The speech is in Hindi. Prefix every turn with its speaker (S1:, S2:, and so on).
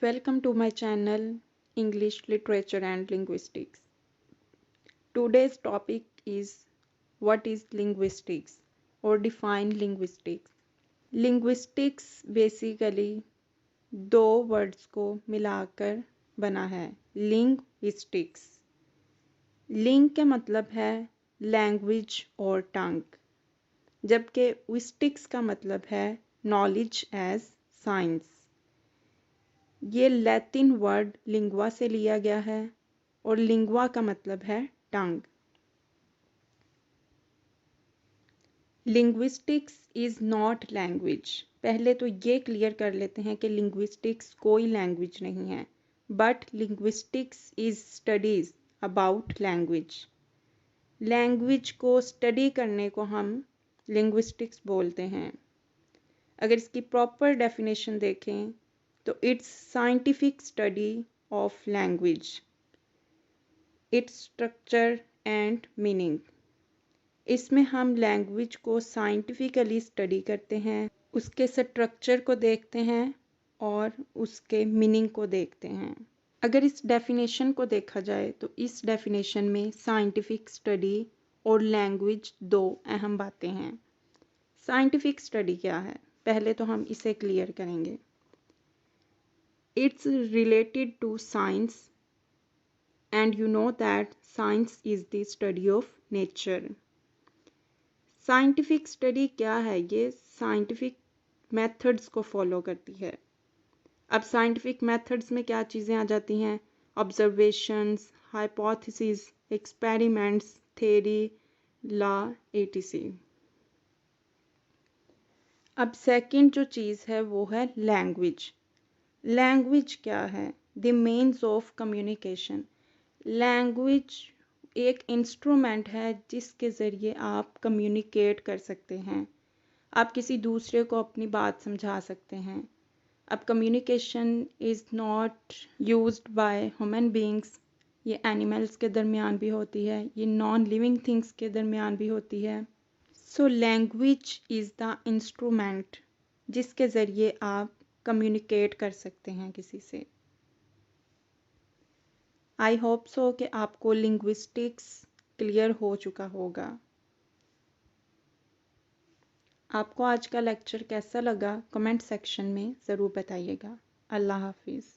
S1: Welcome to my channel English Literature and Linguistics. Today's topic is what is linguistics or define linguistics. Linguistics basically दो वर्ड्स को मिलाकर बना है linguistics. लिंग के मतलब है लैंग्वेज और टंग, जबकि विस्टिक्स का मतलब है नॉलेज एज साइंस। ये लैटिन वर्ड लिंगुआ से लिया गया है और लिंगुआ का मतलब है tongue. Linguistics is not language. पहले तो ये क्लियर कर लेते हैं कि लिंग्विस्टिक्स कोई लैंग्वेज नहीं है, but linguistics is studies about language. Language को स्टडी करने को हम लिंग्विस्टिक्स बोलते हैं। अगर इसकी प्रॉपर डेफिनेशन देखें तो it's scientific study of language, its structure and meaning. इसमें हम लैंग्वेज को साइंटिफिकली स्टडी करते हैं, उसके स्ट्रक्चर को देखते हैं और उसके मीनिंग को देखते हैं। अगर इस डेफिनेशन को देखा जाए तो इस डेफिनेशन में साइंटिफिक स्टडी और लैंग्वेज दो अहम बातें हैं। साइंटिफिक स्टडी क्या है, पहले तो हम इसे क्लियर करेंगे। It's related to science and you know that science is the study of nature. Scientific study क्या है? ये साइंटिफिक मेथड्स को फॉलो करती है। अब साइंटिफिक मेथड्स में क्या चीज़ें आ जाती हैं? Observations, hypothesis, experiments, theory, law, etc. अब सेकंड जो चीज़ है वो है लैंग्वेज। लैंग्वेज क्या है? The means of communication. Language एक इंस्ट्रूमेंट है जिसके ज़रिए आप कम्युनिकेट कर सकते हैं, आप किसी दूसरे को अपनी बात समझा सकते हैं। अब communication is not used by human beings, ये एनिमल्स के दरमियान भी होती है, ये नॉन लिविंग थिंग्स के दरमियान भी होती है। So language is the instrument जिसके ज़रिए आप कम्युनिकेट कर सकते हैं किसी से। आई होप सो कि आपको लिंग्विस्टिक्स क्लियर हो चुका होगा। आपको आज का लेक्चर कैसा लगा कमेंट सेक्शन में ज़रूर बताइएगा। अल्लाह हाफिज़।